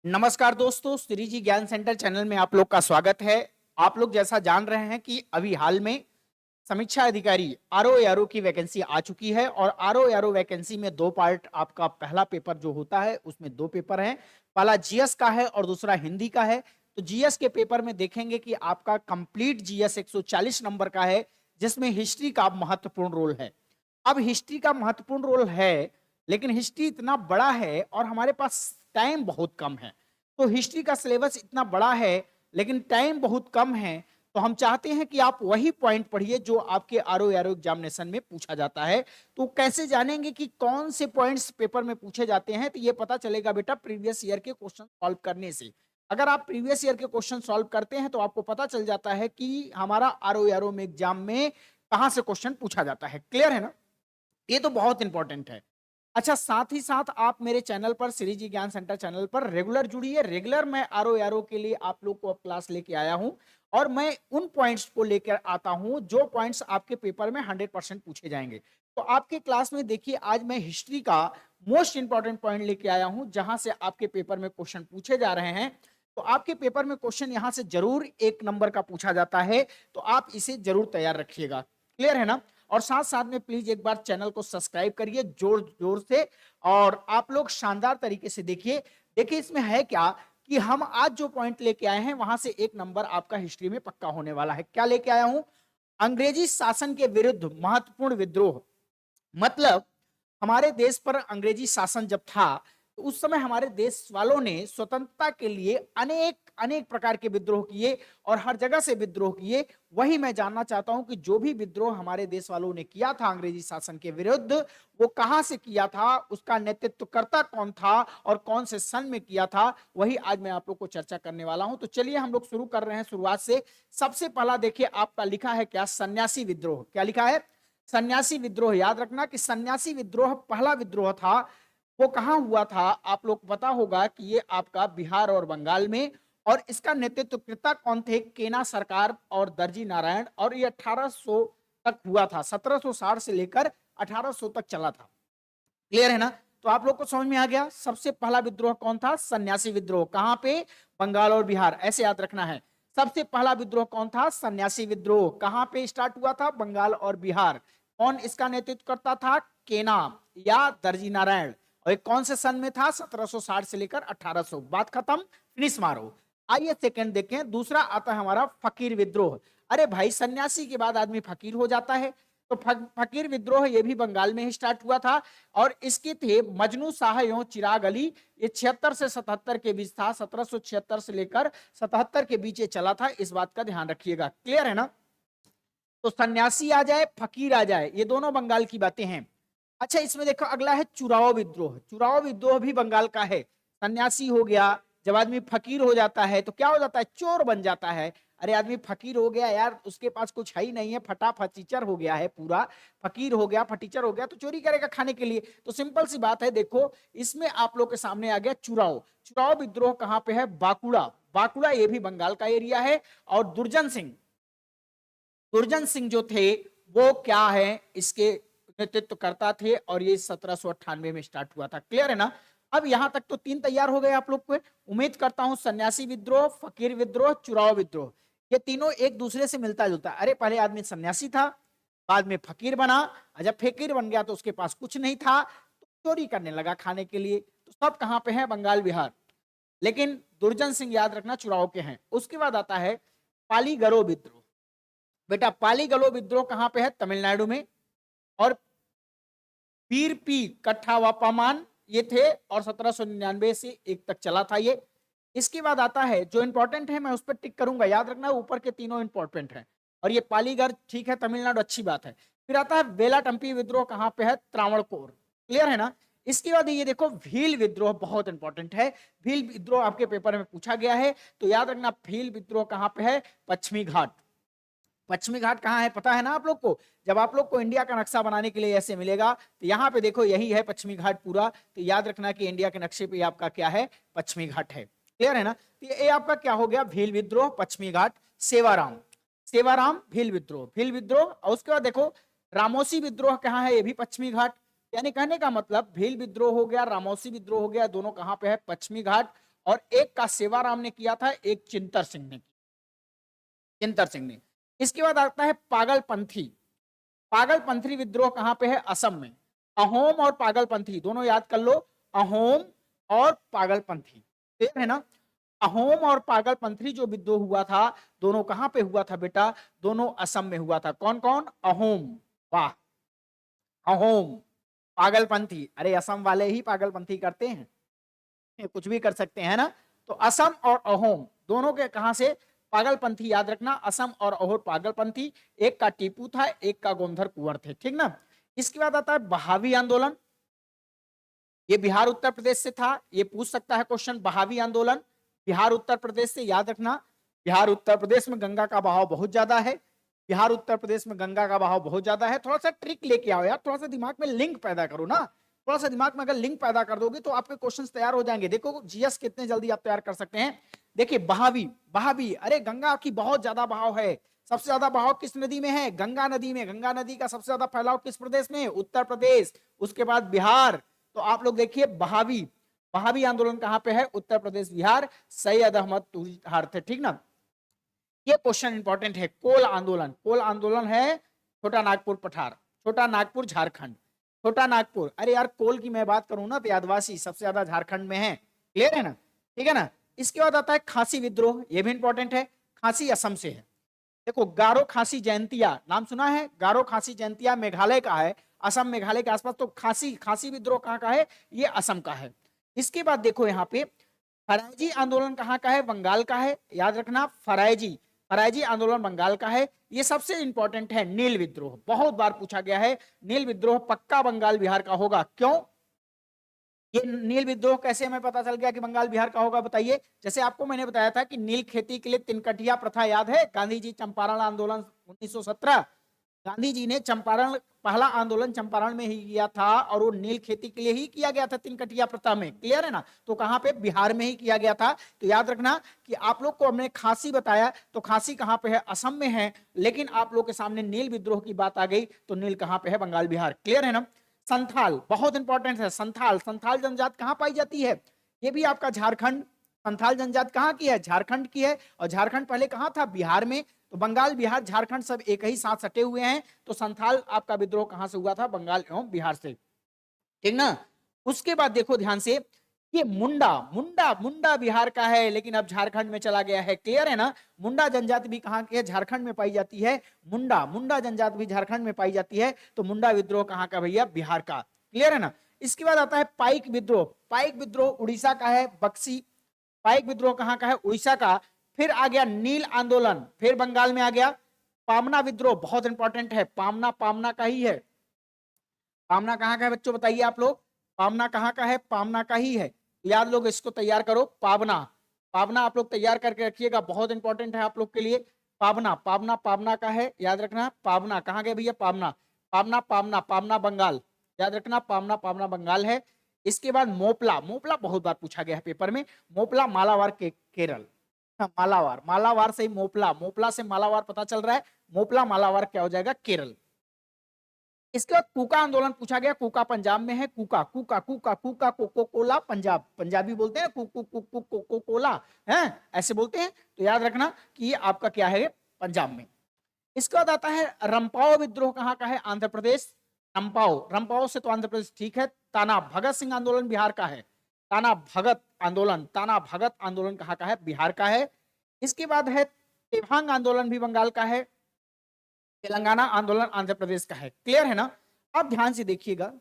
नमस्कार दोस्तों, श्री जी ज्ञान सेंटर चैनल में आप लोग का स्वागत है। आप लोग जैसा जान रहे हैं कि अभी हाल में समीक्षा अधिकारी आरओ की वैकेंसी आ चुकी है और आरओ वैकेंसी में दो पार्ट आपका पहला पेपर जो होता है उसमें दो पेपर हैं। पहला जीएस का है और दूसरा हिंदी का है। तो जीएस के पेपर में देखेंगे कि आपका कंप्लीट जीएस 140 नंबर का है, जिसमें हिस्ट्री का महत्वपूर्ण रोल है। अब हिस्ट्री का महत्वपूर्ण रोल है, लेकिन हिस्ट्री इतना बड़ा है और हमारे पास टाइम बहुत कम है। तो हिस्ट्री का सिलेबस इतना बड़ा है लेकिन टाइम बहुत कम है, तो हम चाहते हैं कि आप वही पॉइंट पढ़िए जो आपके आरओ एग्जामिनेशन में पूछा जाता है। तो कैसे जानेंगे कि कौन से पॉइंट्स पेपर में पूछे जाते हैं? तो ये पता चलेगा बेटा प्रीवियस ईयर के क्वेश्चन सॉल्व करने से। अगर आप प्रीवियस ईयर के क्वेश्चन सॉल्व करते हैं तो आपको पता चल जाता है कि हमारा आरओ में एग्जाम में कहां से क्वेश्चन पूछा जाता है। क्लियर है ना? ये तो बहुत इंपॉर्टेंट है। अच्छा, साथ ही साथ आप मेरे चैनल पर श्री जी ज्ञान सेंटर चैनल पर रेगुलर जुड़िए। रेगुलर मैं आरओ के लिए आप लोग को अब क्लास लेके आया हूं और मैं उन पॉइंट्स को लेकर आता हूं जो पॉइंट्स आपके पेपर में 100% पूछे जाएंगे। तो आपके क्लास में देखिए, आज मैं हिस्ट्री का मोस्ट इंपॉर्टेंट पॉइंट लेके आया हूं जहां से आपके पेपर में क्वेश्चन पूछे जा रहे हैं। तो आपके पेपर में क्वेश्चन यहां से जरूर 1 नंबर का पूछा जाता है, तो आप इसे जरूर तैयार रखिएगा। क्लियर है ना? और साथ साथ में प्लीज एक बार चैनल को सब्सक्राइब करिए जोर जोर से, और आप लोग शानदार तरीके से देखिए। देखिए इसमें है क्या कि हम आज जो पॉइंट लेके आए हैं वहां से 1 नंबर आपका हिस्ट्री में पक्का होने वाला है। क्या लेके आया हूं? अंग्रेजी शासन के विरुद्ध महत्वपूर्ण विद्रोह। मतलब हमारे देश पर अंग्रेजी शासन जब था तो उस समय हमारे देश वालों ने स्वतंत्रता के लिए अनेक अनेक प्रकार के विद्रोह किए और हर जगह से विद्रोह किए। वही मैं जानना चाहता हूं कि जो भी विद्रोह हमारे देश वालों ने किया था अंग्रेजी शासन के विरुद्ध, वो कहां से किया था, उसका नेतृत्वकर्ता कौन था और कौन से सन में किया था, वही आज मैं आप लोग को चर्चा करने वाला हूं। तो चलिए हम लोग शुरू कर रहे हैं शुरुआत से। सबसे पहला देखिए आपका लिखा है क्या? सन्यासी विद्रोह। क्या लिखा है? सन्यासी विद्रोह। याद रखना कि सन्यासी विद्रोह पहला विद्रोह था। वो कहां हुआ था? आप लोग पता होगा कि ये आपका बिहार और बंगाल में। और इसका नेतृत्वकर्ता कौन थे? केना सरकार और दर्जी नारायण। और ये 1800 तक हुआ था। 1760 से लेकर 1800 तक चला था। क्लियर है ना? तो आप लोग को समझ में आ गया सबसे पहला विद्रोह कौन था? सन्यासी विद्रोह। कहां पे? बंगाल और बिहार। ऐसे याद रखना है। सबसे पहला विद्रोह कौन था? सन्यासी विद्रोह। कहां पे स्टार्ट हुआ था? बंगाल और बिहार। कौन इसका नेतृत्व करता था? केना या दर्जी नारायण। और कौन से सन में था? 1760 से लेकर 1800। बात खत्म, फिनिश मारो। आइए सेकंड देखें। दूसरा आता है हमारा फकीर विद्रोह। अरे भाई, सन्यासी के बाद आदमी फकीर हो जाता है। तो फकीर विद्रोह ये भी बंगाल में ही स्टार्ट हुआ था और इसके थे मजनू शाह एवं चिराग अली। ये 76 से 77 के बीच था। 1776 से लेकर 77 के बीच ये चला था। इस बात का ध्यान रखिएगा। क्लियर है ना? तो सन्यासी आ जाए, फकीर आ जाए, ये दोनों बंगाल की बातें हैं। अच्छा, इसमें देखो अगला है चुराव विद्रोह। चुराव विद्रोह भी बंगाल का है। सन्यासी हो गया, जब आदमी फकीर हो जाता है तो क्या हो जाता है? चोर बन जाता है। अरे आदमी फकीर हो गया यार, उसके पास कुछ है ही नहीं है, फटा फटीचर हो गया है पूरा। फकीर हो गया, फटीचर हो गया, तो चोरी करेगा खाने के लिए। तो सिंपल सी बात है। देखो इसमें आप लोग के सामने आ गया चुराव। चुराव विद्रोह कहां पे है? बांकुड़ा। बांकुड़ा ये भी बंगाल का एरिया है। और दुर्जन सिंह जो थे वो क्या है? इसके नेतृत्व करता थे और ये 1798 में स्टार्ट हुआ था। क्लियर है ना? अब यहां तक तो 3 तैयार हो गए आप लोग को। उम्मीद करता हूं सन्यासी विद्रोह, फकीर विद्रोह, चुराव विद्रोह, ये तीनों एक दूसरे से मिलता जुलता। अरे पहले आदमी सन्यासी था, बाद में फकीर बना, और जब फकीर बन गया तो उसके पास कुछ नहीं था तो चोरी करने लगा खाने के लिए। तो सब कहां पे है? बंगाल बिहार। लेकिन दुर्जन सिंह याद रखना चुराव के हैं। उसके बाद आता है पालीगरो विद्रोह। बेटा पालीगलो विद्रोह कहां पे है? तमिलनाडु में। और पीर पी कट्ठा वापामान ये थे और 1799 से 1 तक चला था ये। इसके बाद आता है जो इंपॉर्टेंट है, मैं उस पर टिक करूंगा। याद रखना ऊपर के तीनों इंपॉर्टेंट है। और ये पालीगढ़ ठीक है, तमिलनाडु, अच्छी बात है। फिर आता है बेलाटम्पी विद्रोह। कहां पे है? त्रावणकोर। क्लियर है ना? इसके बाद ये देखो भील विद्रोह, बहुत इंपॉर्टेंट है। भील विद्रोह आपके पेपर में पूछा गया है, तो याद रखना भील विद्रोह कहां पे है? पश्चिमी घाट। पश्चिमी घाट कहाँ है पता है ना आप लोग को? जब आप लोग को इंडिया का नक्शा बनाने के लिए ऐसे मिलेगा तो यहाँ पे देखो यही है पश्चिमी घाट पूरा। तो याद रखना कि इंडिया के नक्शे पे आपका क्या है? पश्चिमी घाट है। क्लियर है ना? तो ये आपका क्या हो गया? भील विद्रोह, पश्चिमी घाट, सेवाराम। सेवाराम, भील विद्रोह, भील विद्रोह। और उसके बाद देखो रामोसी विद्रोह कहाँ है? ये भी पश्चिमी घाट। यानी कहने का मतलब भील विद्रोह हो गया, रामोसी विद्रोह हो गया, दोनों कहाँ पे है? पश्चिमी घाट। और एक का सेवाराम ने किया था, एक चिंतर सिंह ने, चिंतर सिंह ने। इसके बाद आता है पागलपंथी। पागलपंथी विद्रोह कहां पे है? असम में। अहोम और पागलपंथी दोनों याद कर लो, अहोम और पागलपंथी, ठीक है ना। अहोम और पागलपंथी जो विद्रोह हुआ था, दोनों कहां पे हुआ था बेटा? दोनों असम में हुआ था। कौन कौन? अहोम, वाह, अहोम, पागलपंथी, अरे असम वाले ही पागलपंथी करते हैं, ये कुछ भी कर सकते हैं ना। तो असम और अहोम दोनों के कहां से? पागलपंथी, याद रखना, असम और अहोर पागलपंथी। एक का टीपू था, एक का गोंधर कुंवर थे, ठीक ना। इसके बाद आता है बहावी आंदोलन, ये बिहार उत्तर प्रदेश से था, ये पूछ सकता है क्वेश्चन, बहावी आंदोलन बिहार उत्तर प्रदेश से, याद रखना। बिहार उत्तर प्रदेश में गंगा का बहाव बहुत ज्यादा है, बिहार उत्तर प्रदेश में गंगा का बहाव बहुत ज्यादा है। थोड़ा सा ट्रिक लेके आओ यार, थोड़ा सा दिमाग में लिंक पैदा करो ना, थोड़ा सा दिमाग में अगर लिंक पैदा कर दोगे तो आपके क्वेश्चंस तैयार हो जाएंगे। देखो जीएस कितने जल्दी आप तैयार कर सकते हैं। देखिए बहावी, बहावी, अरे गंगा की बहुत ज्यादा बहाव है। सबसे ज्यादा बहाव किस नदी में है? गंगा नदी में। गंगा नदी का सबसे ज्यादा फैलाव किस प्रदेश में? उत्तर प्रदेश। उसके बाद बिहार। तो आप लोग देखिए बहावी, बहावी आंदोलन कहां पे है? उत्तर प्रदेश बिहार। सैयद अहमद तुहार थे, ठीक ना। ये क्वेश्चन इंपॉर्टेंट है। कोल आंदोलन, कोल आंदोलन है छोटा नागपुर पठार, छोटा नागपुर झारखंड, छोटा नागपुर। अरे यार कोल की मैं बात करूं ना तो आदिवासी सबसे ज्यादा झारखंड में है, क्लियर है ना, ठीक है ना। इसके बाद आता है खासी विद्रोह, ये भी इंपॉर्टेंट है, खासी असम से है। देखो गारो खासी जयंतिया नाम सुना है? गारो खासी जयंतिया मेघालय का है, असम मेघालय के आसपास। तो खासी, खासी विद्रोह कहां का है? ये असम का है। इसके बाद देखो यहाँ पे फरायजी आंदोलन कहां का है? बंगाल का है, याद रखना, फरायजी, फरायजी आंदोलन बंगाल का है। ये सबसे इंपॉर्टेंट है नील विद्रोह, बहुत बार पूछा गया है। नील विद्रोह पक्का बंगाल बिहार का होगा, क्यों? ये नील विद्रोह कैसे हमें पता चल गया कि बंगाल बिहार का होगा? बताइए। जैसे आपको मैंने बताया था कि नील खेती के लिए तिनकटिया प्रथा, याद है? गांधी जी चंपारण आंदोलन 1917, गांधी जी ने चंपारण, पहला आंदोलन चंपारण में ही किया था और वो नील खेती के लिए ही किया गया था, तिनकटिया प्रथा में, क्लियर है ना। तो कहां पे? बिहार में ही किया गया था। तो याद रखना कि आप लोग को हमने खासी बताया, तो खासी कहां पे है? असम में है। लेकिन आप लोग के सामने नील विद्रोह की बात आ गई तो नील कहां पे है? बंगाल बिहार, क्लियर है ना। संथाल बहुत इंपॉर्टेंट है, संथाल, संथाल जनजात कहां पाई जाती है? ये भी आपका झारखंड। संथाल जनजात कहां की है? झारखंड की है। और झारखंड पहले कहां था? बिहार में। तो बंगाल बिहार झारखंड सब एक ही साथ सटे हुए हैं। तो संथाल आपका विद्रोह कहां से हुआ था? बंगाल एवं बिहार से, ठीक ना। उसके बाद देखो ध्यान से, ये मुंडा, मुंडा, मुंडा बिहार का है लेकिन अब झारखंड में चला गया है, क्लियर है ना। मुंडा जनजाति भी कहां की है? झारखंड में पाई जाती है। मुंडा, मुंडा जनजाति भी झारखंड में पाई जाती है। तो मुंडा विद्रोह कहां का भैया? बिहार का, क्लियर है ना। इसके बाद आता है पाइक विद्रोह, पाइक विद्रोह उड़ीसा का है, बक्सी। पाइक विद्रोह कहां का है? उड़ीसा का। फिर आ गया नील आंदोलन, फिर बंगाल में आ गया। पामना विद्रोह बहुत इंपॉर्टेंट है, पामना, पामना का ही है। पामना कहां का है बच्चों? बताइए आप लोग, पामना कहां का है? पामना का ही है। याद लोग इसको तैयार करो, पावना, पावना आप लोग तैयार करके रखिएगा, बहुत इंपॉर्टेंट है आप लोग के लिए। पावना, पावना, पावना का है, याद रखना। पावना कहां गए भैया? पावना, पावना, पावना, पावना बंगाल, याद रखना, पावना, पावना बंगाल है। इसके बाद मोपला, मोपला बहुत बार पूछा गया है पेपर में। मोपला मालावार के केरल, हाँ, मालावार, मालावार से मोपला, मोपला से मालावार पता चल रहा है। मोपला मालावार क्या हो जाएगा? केरल। इसके बाद कूका आंदोलन पूछा गया, कूका पंजाब में है। कूका, कूका, कूका, कूका, कोको कोला, पंजाब, पंजाबी बोलते हैं कुकू कुकू कोको कोला, है ऐसे बोलते हैं। तो याद रखना कि ये आपका क्या है? पंजाब में। इसके बाद आता है रंपाओ विद्रोह कहां का है? आंध्र प्रदेश। रंपाओ, रंपाओ से तो आंध्र प्रदेश, ठीक है। ताना भगत सिंह आंदोलन बिहार का है। ताना भगत आंदोलन, ताना भगत आंदोलन कहां का है? बिहार का है। इसके बाद है तेभांग आंदोलन भी बंगाल का है। तेलंगाना आंदोलन आंध्र प्रदेश का है, क्लियर है ना। अब ध्यान से देखिएगा,